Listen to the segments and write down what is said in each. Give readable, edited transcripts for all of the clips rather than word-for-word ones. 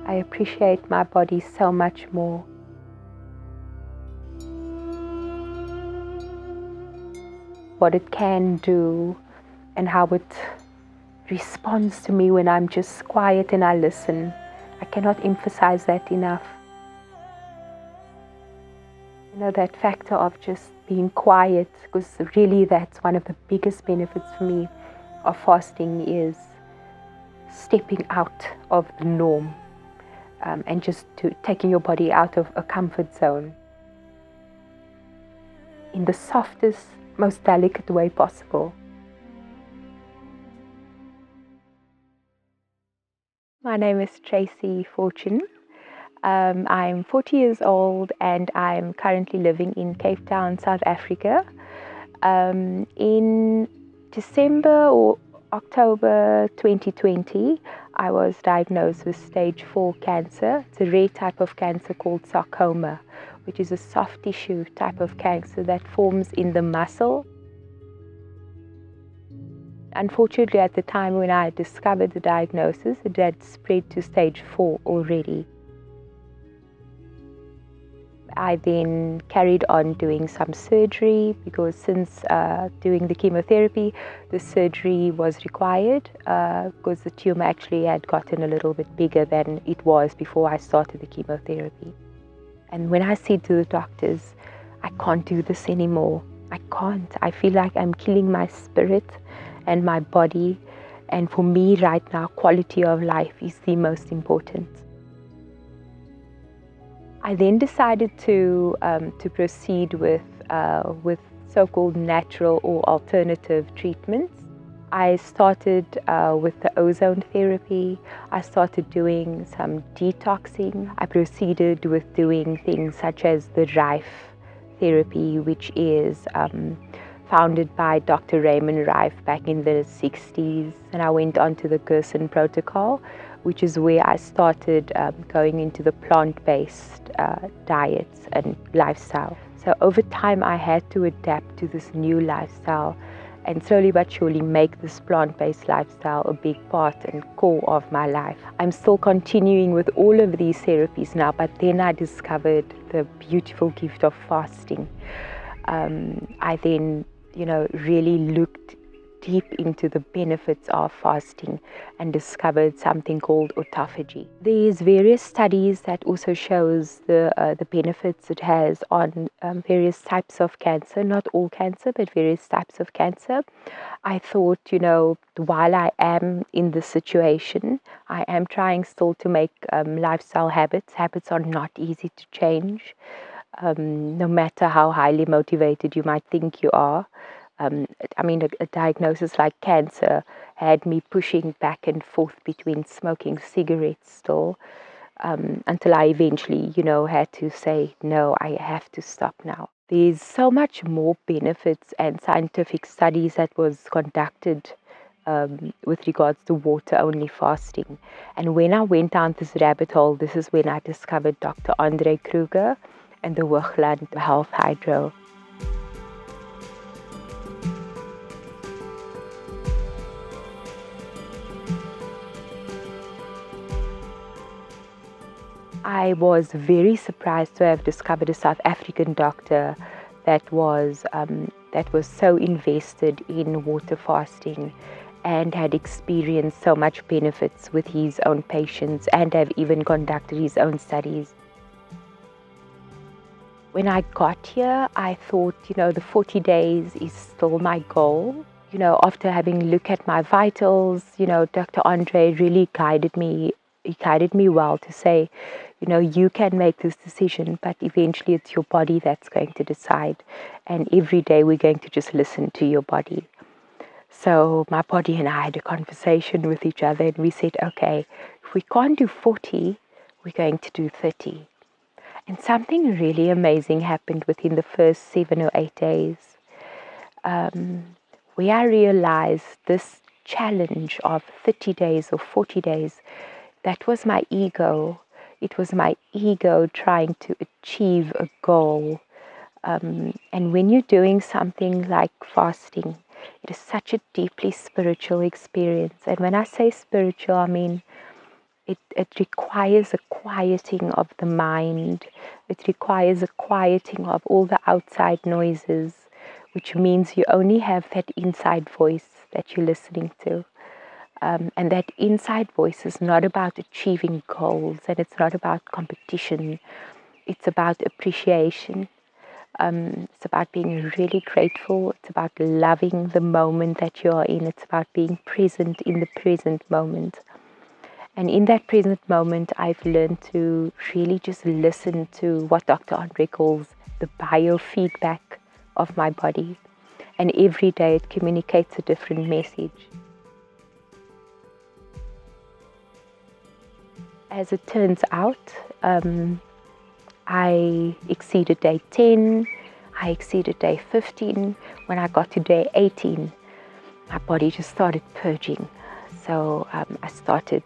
I appreciate my body so much more. What it can do and how it responds to me when I'm just quiet and I listen. I cannot emphasize that enough. You know, that factor of just being quiet, because really that's one of the biggest benefits for me of fasting, is stepping out of the norm and just taking your body out of a comfort zone in the softest, most delicate way possible. My name is Tracy Fortune. I'm 40 years old and I'm currently living in Cape Town, South Africa. In December or October 2020, I was diagnosed with stage 4 cancer. It's a rare type of cancer called sarcoma, which is a soft tissue type of cancer that forms in the muscle. Unfortunately, at the time when I discovered the diagnosis, it had spread to stage 4 already. I then carried on doing some surgery because since doing the chemotherapy, the surgery was required because the tumor actually had gotten a little bit bigger than it was before I started the chemotherapy. And when I said to the doctors, I can't do this anymore, I can't. I feel like I'm killing my spirit and my body. And for me right now, quality of life is the most important. I then decided to proceed with so-called natural or alternative treatments. I started with the ozone therapy. I started doing some detoxing. I proceeded with doing things such as the Rife therapy, which is founded by Dr. Raymond Rife back in the 60s. And I went on to the Gerson protocol, which is where I started going into the plant-based diets and lifestyle. So over time, I had to adapt to this new lifestyle and slowly but surely make this plant-based lifestyle a big part and core of my life. I'm still continuing with all of these therapies now, but then I discovered the beautiful gift of fasting. I then, really looked deep into the benefits of fasting and discovered something called autophagy. There's various studies that also shows the benefits it has on various types of cancer, not all cancer, but various types of cancer. I thought, while I am in this situation, I am trying still to make lifestyle habits. Habits are not easy to change, no matter how highly motivated you might think you are. A diagnosis like cancer had me pushing back and forth between smoking cigarettes still, until I eventually, had to say, no, I have to stop now. There's so much more benefits and scientific studies that was conducted with regards to water-only fasting. And when I went down this rabbit hole, this is when I discovered Dr. Andre Kruger and the Hoogland Health Hydro. I was very surprised to have discovered a South African doctor that was so invested in water fasting and had experienced so much benefits with his own patients and have even conducted his own studies. When I got here, I thought, the 40 days is still my goal. After having looked at my vitals, Dr. Andre really guided me. He guided me well to say, you can make this decision, but eventually it's your body that's going to decide. And every day we're going to just listen to your body. So my body and I had a conversation with each other and we said, okay, if we can't do 40, we're going to do 30. And something really amazing happened within the first 7 or 8 days. Where I realized this challenge of 30 days or 40 days, that was my ego. It was my ego trying to achieve a goal. And when you're doing something like fasting, it is such a deeply spiritual experience. And when I say spiritual, I mean It requires a quieting of the mind. It requires a quieting of all the outside noises, which means you only have that inside voice that you're listening to. And that inside voice is not about achieving goals, and it's not about competition. It's about appreciation. It's about being really grateful. It's about loving the moment that you are in. It's about being present in the present moment. And in that present moment, I've learned to really just listen to what Dr. Andre calls the biofeedback of my body. And every day it communicates a different message. As it turns out, I exceeded day 10, I exceeded day 15. When I got to day 18, my body just started purging. So I started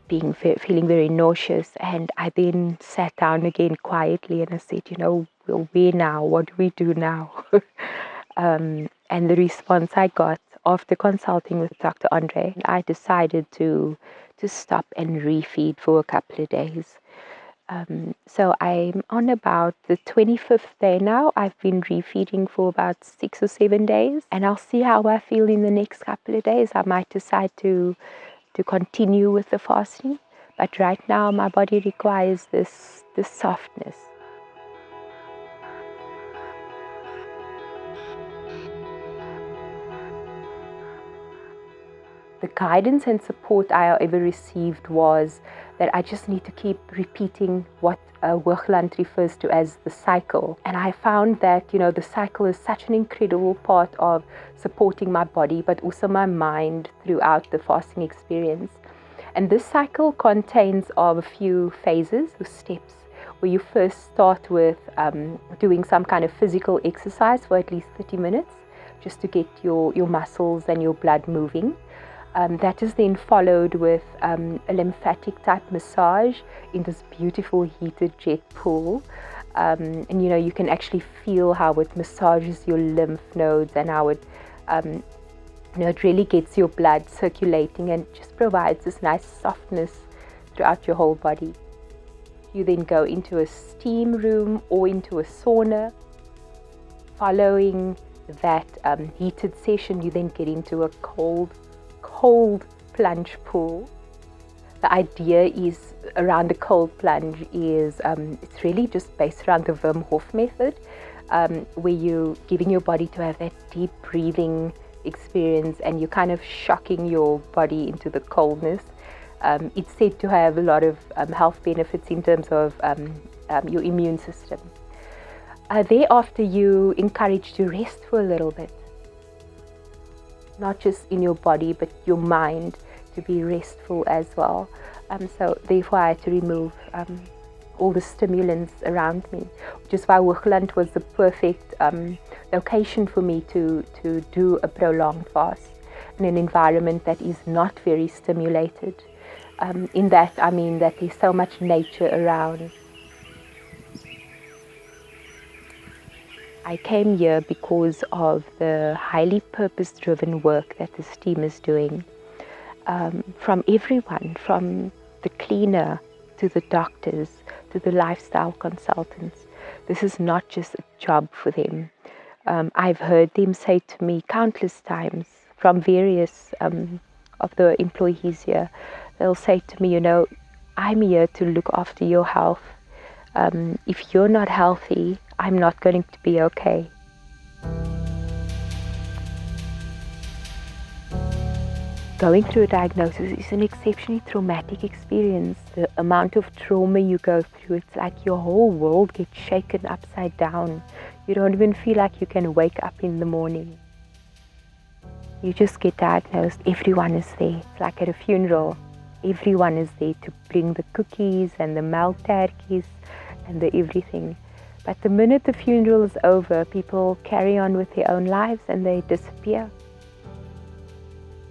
feeling very nauseous, and I then sat down again quietly and I said, well, where now? What do we do now? And the response I got after consulting with Dr. Andre, I decided to stop and refeed for a couple of days. So I'm on about the 25th day now. I've been refeeding for about 6 or 7 days, and I'll see how I feel in the next couple of days. I might decide to continue with the fasting, but right now my body requires this softness. The guidance and support I ever received was that I just need to keep repeating what Hoogland refers to as the cycle. And I found that, the cycle is such an incredible part of supporting my body, but also my mind throughout the fasting experience. And this cycle contains of a few phases or steps, where you first start with doing some kind of physical exercise for at least 30 minutes, just to get your muscles and your blood moving. That is then followed with a lymphatic type massage in this beautiful heated jet pool. And you can actually feel how it massages your lymph nodes and how it it really gets your blood circulating and just provides this nice softness throughout your whole body. You then go into a steam room or into a sauna. Following that heated session, you then get into a cold plunge pool. The idea is around the cold plunge is it's really just based around the Wim Hof method, where you're giving your body to have that deep breathing experience, and you're kind of shocking your body into the coldness. It's said to have a lot of health benefits in terms of your immune system. Thereafter, you encourage to rest for a little bit. Not just in your body, but your mind to be restful as well. So therefore I had to remove all the stimulants around me, which is why Hoogland was the perfect location for me to do a prolonged fast in an environment that is not very stimulated. In that, I mean that there's so much nature around. I came here because of the highly purpose-driven work that this team is doing. From everyone, from the cleaner to the doctors to the lifestyle consultants. This is not just a job for them. I've heard them say to me countless times from various of the employees here, they'll say to me, I'm here to look after your health. If you're not healthy, I'm not going to be okay. Going through a diagnosis is an exceptionally traumatic experience. The amount of trauma you go through, it's like your whole world gets shaken upside down. You don't even feel like you can wake up in the morning. You just get diagnosed, everyone is there. It's like at a funeral. Everyone is there to bring the cookies and the melktertjies and the everything. But the minute the funeral is over, people carry on with their own lives and they disappear.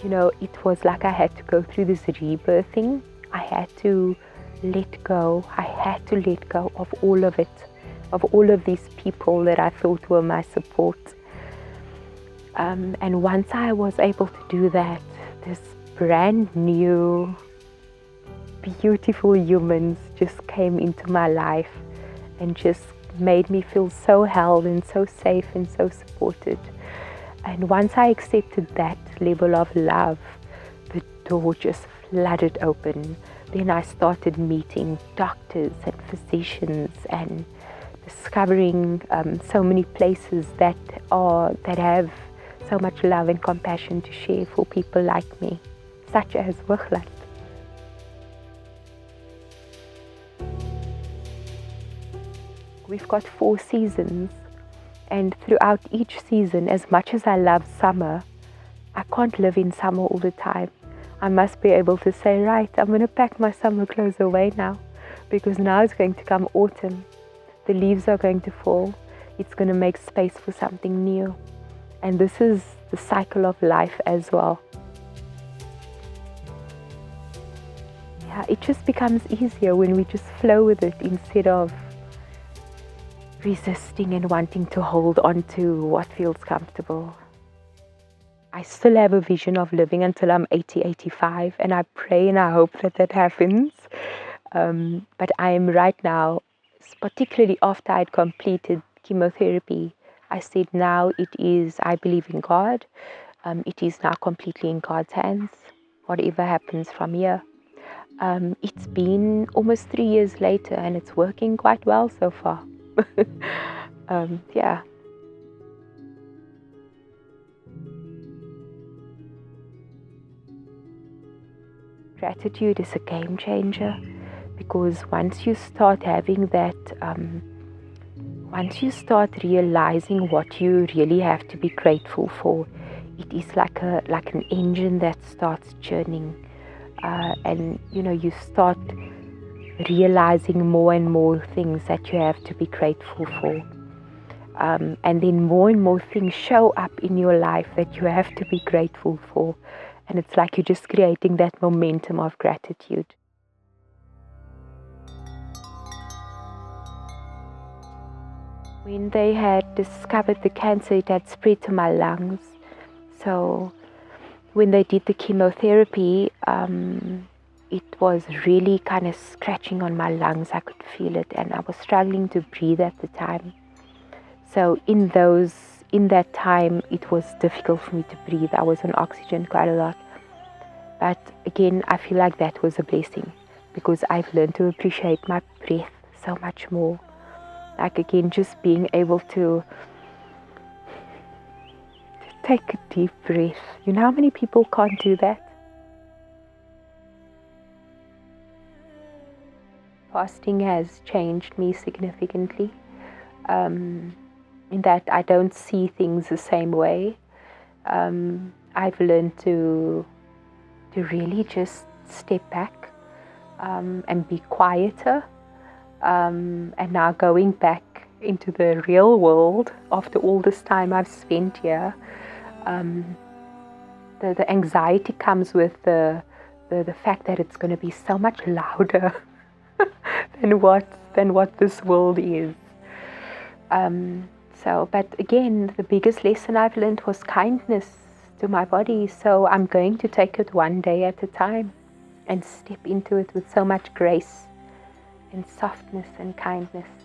It was like I had to go through this rebirthing. I had to let go. I had to let go of all of it, of all of these people that I thought were my support. And once I was able to do that, this brand new beautiful humans just came into my life and just made me feel so held and so safe and so supported. And once I accepted that level of love, the door just flooded open. Then I started meeting doctors and physicians and discovering so many places that have so much love and compassion to share for people like me, such as Hoogland. We've got 4 seasons, and throughout each season, as much as I love summer, I can't live in summer all the time. I must be able to say, right, I'm going to pack my summer clothes away now, because now it's going to come autumn. The leaves are going to fall. It's going to make space for something new. And this is the cycle of life as well. Yeah, it just becomes easier when we just flow with it instead of resisting and wanting to hold on to what feels comfortable. I still have a vision of living until I'm 80, 85, and I pray and I hope that happens. But I am right now, particularly after I'd completed chemotherapy, I said now it is, I believe in God. It is now completely in God's hands, whatever happens from here. It's been almost 3 years later and it's working quite well so far. Yeah. Gratitude is a game changer, because once you start having that, once you start realizing what you really have to be grateful for, it is like an engine that starts churning, and you start realizing more and more things that you have to be grateful for. And then more and more things show up in your life that you have to be grateful for. And it's like you're just creating that momentum of gratitude. When they had discovered the cancer, it had spread to my lungs. So when they did the chemotherapy, it was really kind of scratching on my lungs. I could feel it, and I was struggling to breathe at the time. So in that time, it was difficult for me to breathe. I was on oxygen quite a lot. But again, I feel like that was a blessing, because I've learned to appreciate my breath so much more. Like again, just being able to take a deep breath. You know how many people can't do that? Fasting has changed me significantly. In that I don't see things the same way. I've learned to really just step back and be quieter. And now going back into the real world after all this time I've spent here, the anxiety comes with the fact that it's going to be so much louder than what this world is. But again, the biggest lesson I've learned was kindness to my body. So I'm going to take it one day at a time and step into it with so much grace and softness and kindness.